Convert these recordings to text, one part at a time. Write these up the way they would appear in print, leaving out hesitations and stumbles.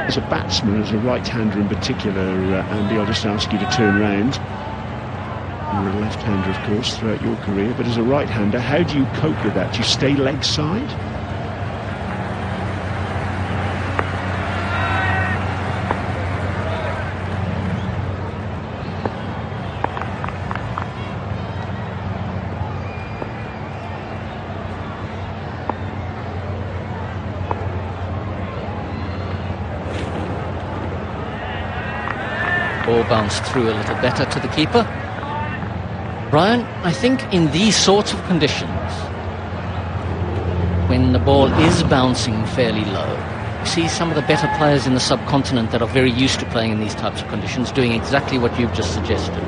As a batsman, as a right-hander in particular, Andy, I'll just ask you to turn round. You were a left-hander, of course, throughout your career, but as a right-hander, how do you cope with that? Do you stay leg side? Ball bounced through a little better to the keeper. Brian, I think in these sorts of conditions, when the ball is bouncing fairly low, you see some of the better players in the subcontinent that are very used to playing in these types of conditions doing exactly what you've just suggested.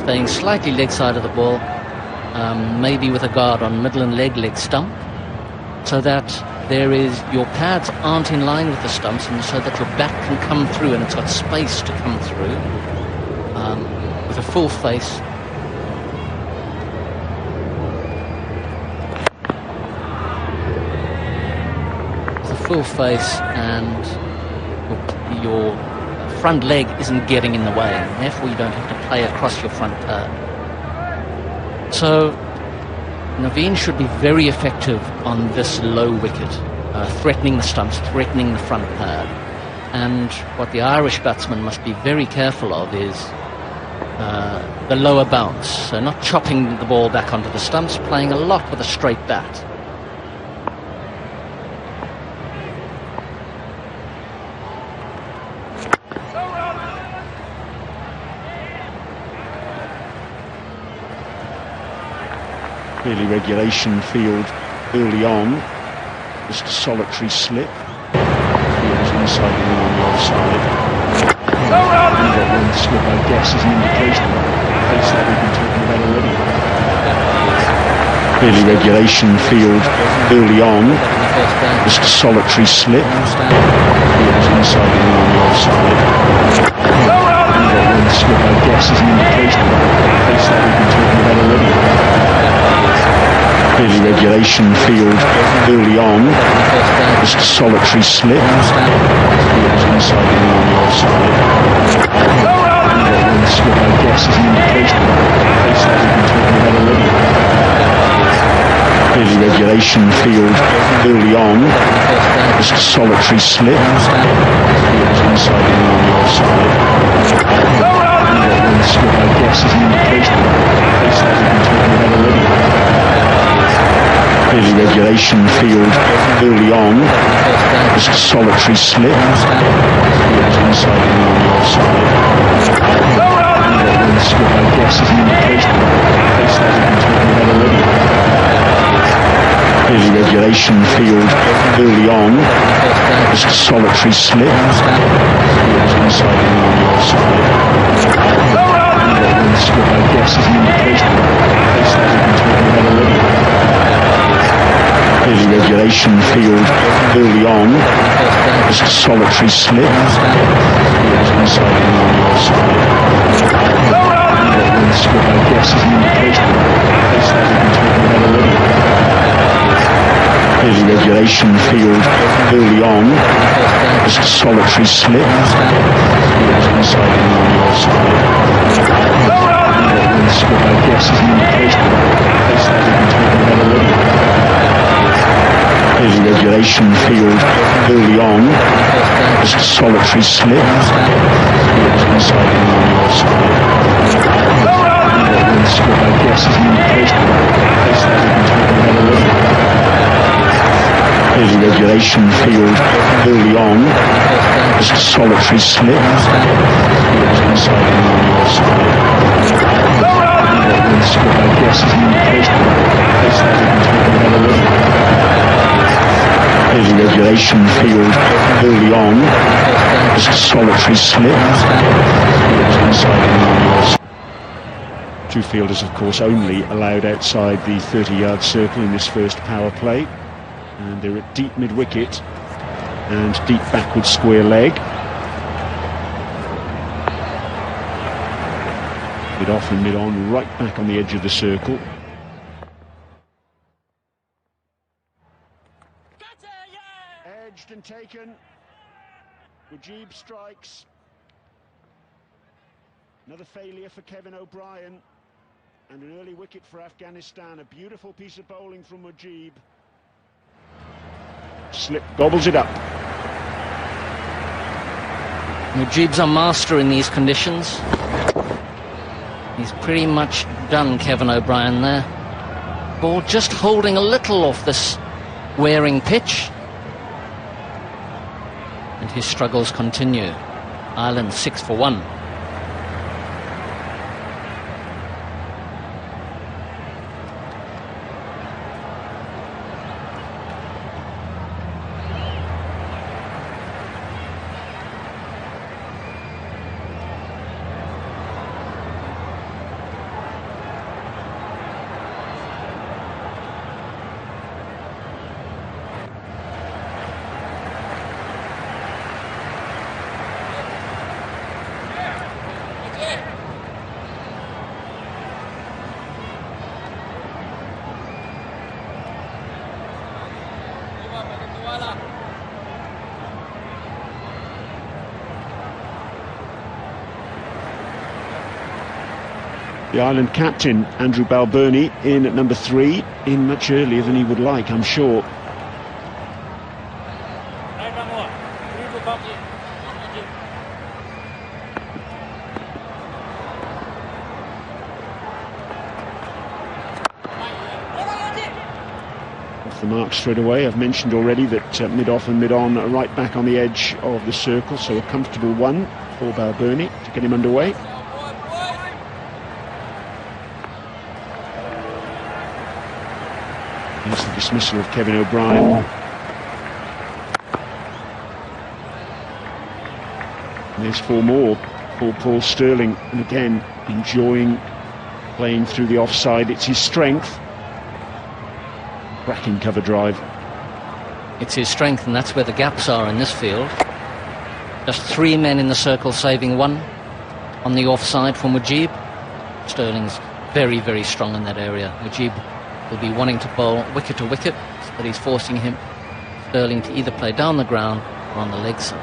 Staying slightly leg side of the ball, maybe with a guard on middle and leg stump, so that your pads aren't in line with the stumps, and so that your bat can come through and it's got space to come through with a full face. With a full face, and your front leg isn't getting in the way, and therefore you don't have to play across your front pad. So Naveen should be very effective on this low wicket, threatening the stumps, threatening the front pad. And what the Irish batsman must be very careful of is the lower bounce. So not chopping the ball back onto the stumps, playing a lot with a straight bat. Clearly regulation field early on. Just a solitary slip. Field is inside the wing on the offside. And that one slip, I guess, is an indication of the pace that we've been talking about already. Clearly regulation field early on. Just a solitary slip. Field is inside the wing on the offside. And that one slip, I guess, is an indication of the pace that we've been talking about already. Clearly regulation field early on. Just a solitary slip. Field is inside the wing on the offside. And that one slip, I guess, is an indication of the pace that we've been talking about already. Clearly regulation field early on. Just a solitary slip. Field is inside the wing on the offside. And that one slip, I guess, is an indication of the pace that we've been talking about already. Clearly regulation field early on. Just a solitary slip. Field is inside the wing on the offside. And that one slip, I guess, is an indication of the pace that we've been talking about already. Clearly regulation field early on. Just a solitary slip. Field is inside the wing on the offside. And that one slip, I guess, is an indication of the pace that we've been talking about already. Clearly regulation field early on. Just a solitary slip. Field is inside the wing on the offside. And that one slip, I guess, is an indication of the pace that we've been talking about already. Clearly regulation field early on. Just a solitary slip. Field is inside the wing on the offside. And that one slip, I guess, is an indication of the pace that we've been talking about already. Clearly regulation field early on. Just a solitary slip. Field is inside the wing on the offside. And that one slip, I guess, is an indication of the pace that we've been talking about already. Clearly regulation field early on. Just a solitary slip. Field is inside the wing on the offside. And that one slip, I guess, is an indication of the pace that we've been talking about already. Clearly regulation field early on. Just a solitary slip. Field is inside the wing on the offside. Two fielders, of course, only allowed outside the 30-yard circle in this first power play. And they're at deep mid-wicket and deep backward square leg. Mid-off and mid-on, right back on the edge of the circle. Edged and taken. Mujib strikes. Another failure for Kevin O'Brien. And an early wicket for Afghanistan. A beautiful piece of bowling from Mujib. Slip gobbles it up. Mujib's a master in these conditions. He's pretty much done Kevin O'Brien there. Ball just holding a little off this wearing pitch. And his struggles continue. Ireland 6 for 1. The Ireland captain, Andrew Balbirnie, in at number 3, in much earlier than he would like, I'm sure. Off the mark straight away. I've mentioned already that mid-off and mid-on are right back on the edge of the circle, so a comfortable one for Balbirnie to get him underway. Here's the dismissal of Kevin O'Brien. And there's 4 more for Paul Stirling, and again enjoying playing through the offside. It's his strength. Cracking cover drive. It's his strength, and that's where the gaps are in this field. Just 3 men in the circle, saving 1 on the offside for Mujib. Stirling's very, very strong in that area. Mujib will be wanting to bowl wicket to wicket, but he's forcing him, Stirling, to either play down the ground or on the leg side.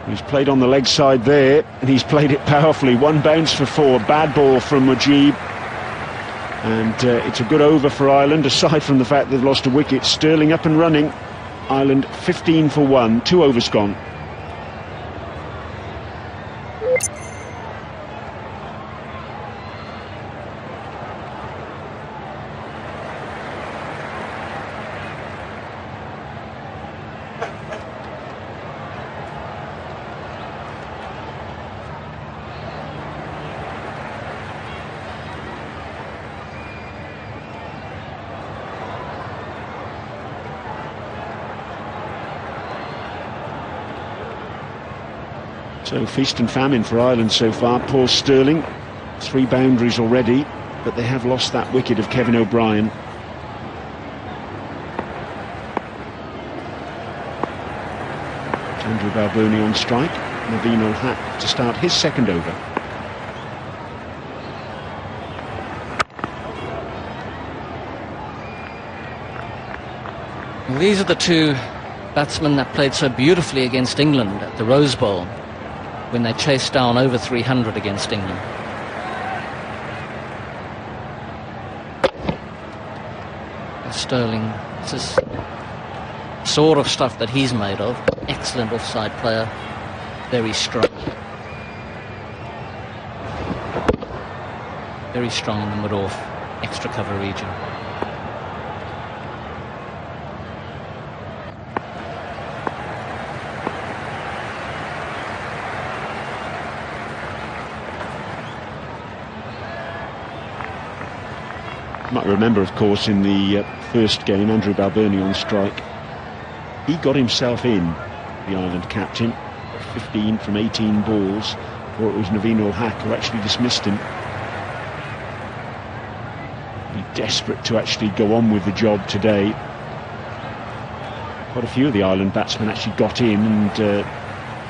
He's played on the leg side there, and he's played it powerfully. 1 bounce for 4. Bad ball from Mujib. And it's a good over for Ireland, aside from the fact they've lost a wicket. Stirling up and running. Ireland 15 for 1. 2 overs gone. So feast and famine for Ireland so far. Paul Stirling, 3 boundaries already, but they have lost that wicket of Kevin O'Brien. Andrew Balbirnie on strike. Naveen Ul-Haq to start his 2nd over. Well, these are the 2 batsmen that played so beautifully against England at the Rose Bowl, when they chased down over 300 against England. Stirling, this is sort of stuff that he's made of. Excellent offside player, very strong. Very strong in the mid-off, extra cover region. You might remember, of course, in the first game, Andrew Balbirnie on strike. He got himself in, the Ireland captain, 15 from 18 balls, or it was Naveen Ul-Haq who actually dismissed him. Be desperate to actually go on with the job today. Quite a few of the Ireland batsmen actually got in and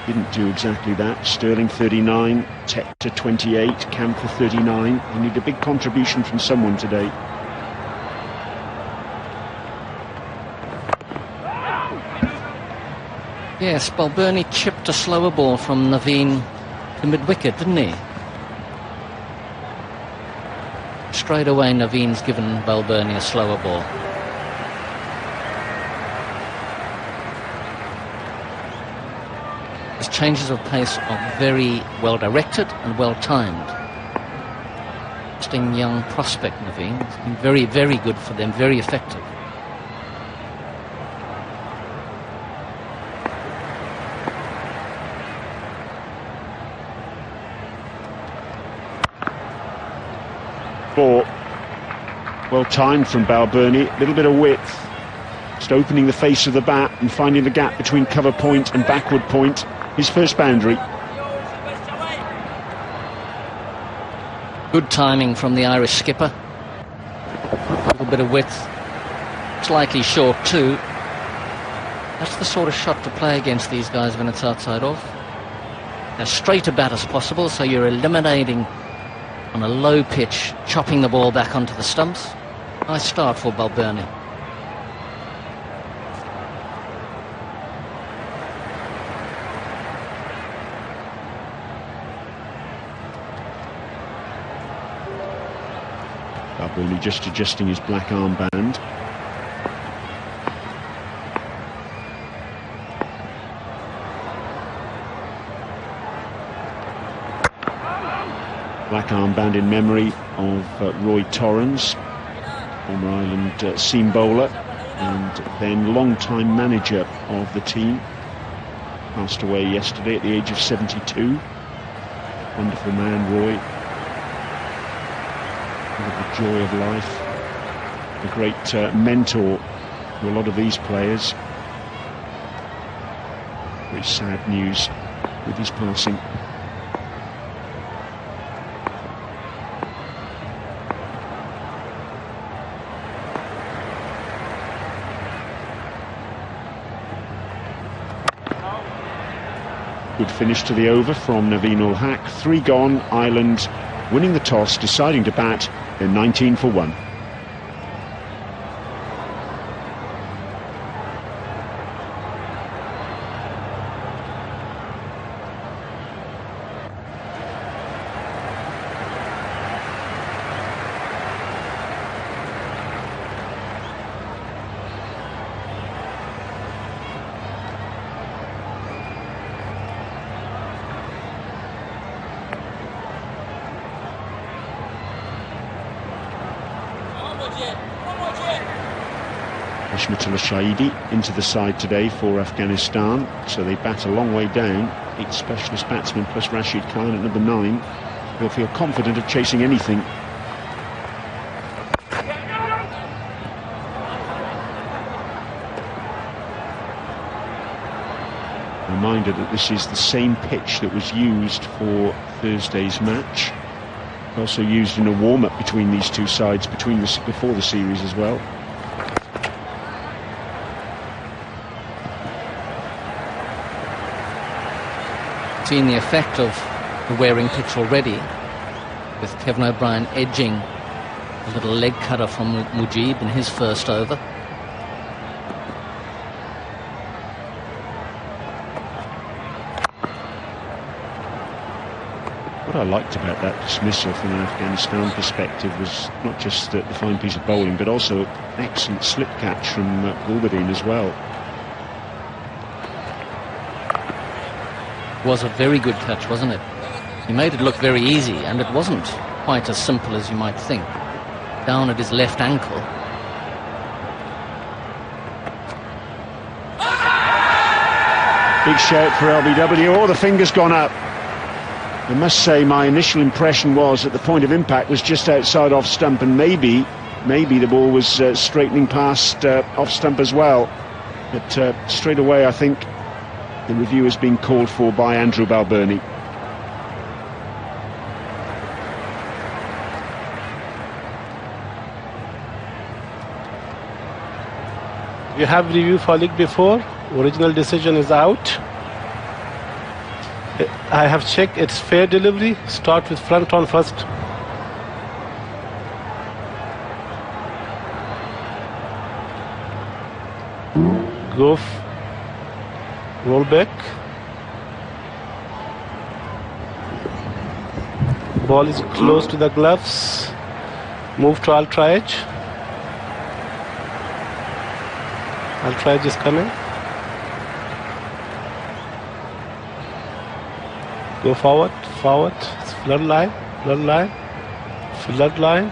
didn't do exactly that. Stirling 39, Tector 28, Camphor 39. You need a big contribution from someone today. Yes, Balbirnie chipped a slower ball from Naveen to mid-wicket, didn't he? Straight away, Naveen's given Balbirnie a slower ball. His changes of pace are very well directed and well timed. Interesting young prospect, Naveen. He's been very, very good for them, very effective. Ball well timed from Balbirnie, a little bit of width, just opening the face of the bat and finding the gap between cover point and backward point. His first boundary. Good timing from the Irish skipper. A little bit of width, slightly short too. That's the sort of shot to play against these guys when it's outside off. As straight a bat as possible, so you're eliminating on a low pitch, chopping the ball back onto the stumps. Nice start for Balbirnie. Balbirnie just adjusting his black armband. Black armband in memory of Roy Torrens, former Ireland seam bowler and then long-time manager of the team. Passed away yesterday at the age of 72. Wonderful man, Roy. The joy of life. A great mentor to a lot of these players. Very sad news with his passing. Good finish to the over from Naveen ul Haq. 3 gone, Ireland winning the toss, deciding to bat in 19 for 1. Hashmatullah Shahidi into the side today for Afghanistan, so they bat a long way down. 8 specialist batsmen plus Rashid Khan at number 9. They'll feel confident of chasing anything. Reminder that this is the same pitch that was used for Thursday's match. Also used in a warm-up between these two sides before the series as well. Seen the effect of the wearing pitch already, with Kevin O'Brien edging a little leg cutter from Mujib in his first over. What I liked about that dismissal from an Afghanistan perspective was not just the fine piece of bowling, but also excellent slip catch from Gulbadine as well. Was a very good catch, wasn't it? He made it look very easy, and it wasn't quite as simple as you might think. Down at his left ankle. Big shout for LBW. Oh, the finger's gone up. I must say my initial impression was that the point of impact was just outside off stump, and maybe the ball was straightening past off stump as well. But straight away I think the review has been called for by Andrew Balbirnie. You have review for league before. Original decision is out. I have checked, it's fair delivery. Start with front on first. Go. Roll back. Ball is close to the gloves. Move to Altraij. Altraij is coming. Go forward, forward. It's flood line, flood line, flood line.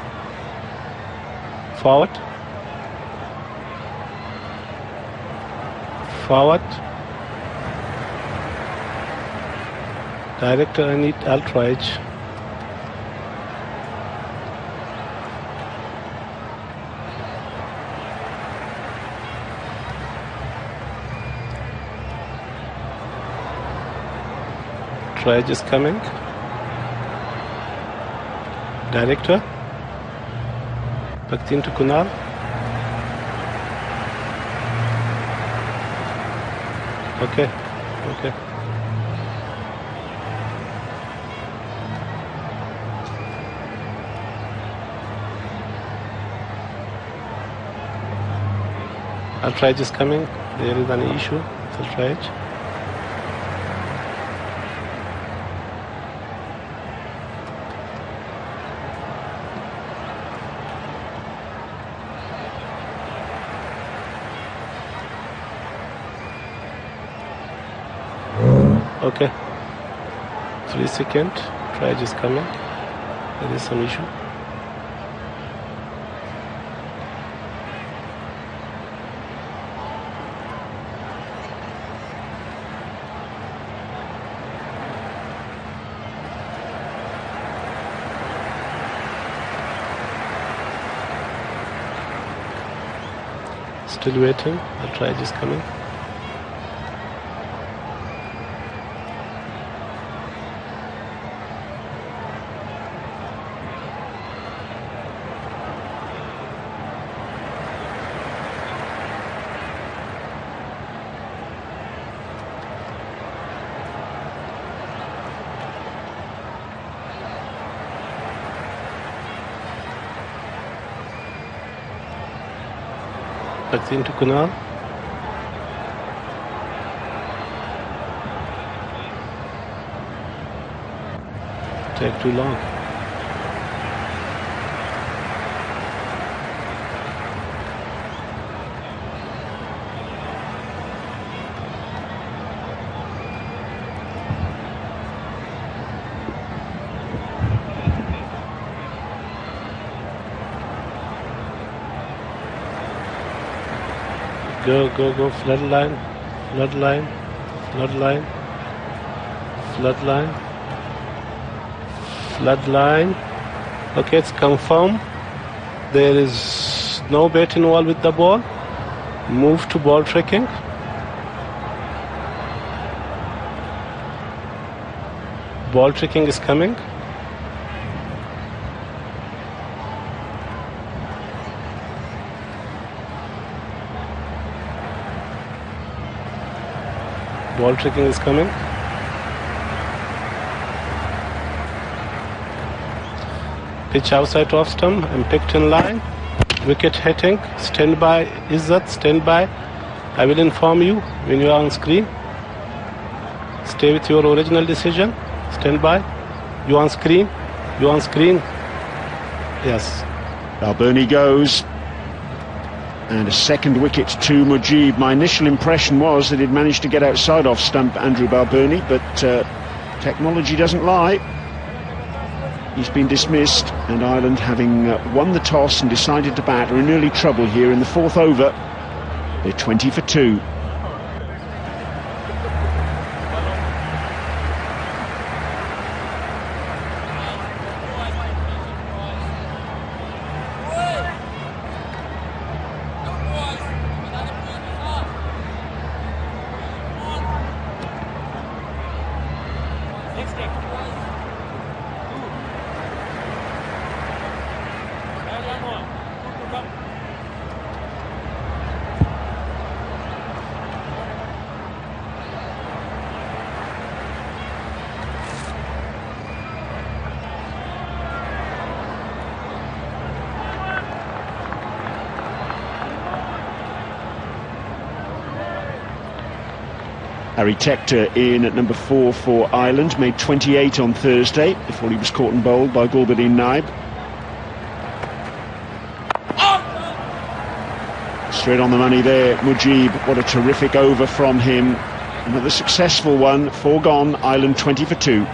Forward. Forward. Director, I need Altraij. Altraij is coming. Director. Back into Kunal. Okay, okay. Altraij is coming. There is an issue with Altraij. Okay. 3 seconds. Altraij is coming. There is some issue. Still waiting. Altraij is coming. Back into Kunal. Take too long. Go, go, go, flood line, flood line, flood line, flood line, flood line. Okay, it's confirmed. There is no bet involved with the ball. Move to ball tracking. Ball tracking is coming. Ball tracking is coming. Pitch outside off stump and picked in line. Wicket hitting. Stand by, Izzat, stand by. I will inform you when you are on screen. Stay with your original decision. Stand by. You on screen? You on screen? Yes. Balbirnie goes. And a second wicket to Mujib. My initial impression was that he'd managed to get outside off stump Andrew Balbirnie, but technology doesn't lie. He's been dismissed, and Ireland, having won the toss and decided to bat, are in early trouble here in the 4th over. They're 20 for 2. Harry Tector in at number 4 for Ireland, made 28 on Thursday before he was caught and bowled by Gulbuddin Naib. Straight on the money there, Mujib. What a terrific over from him. Another successful one, 4 gone, Ireland 20 for 2.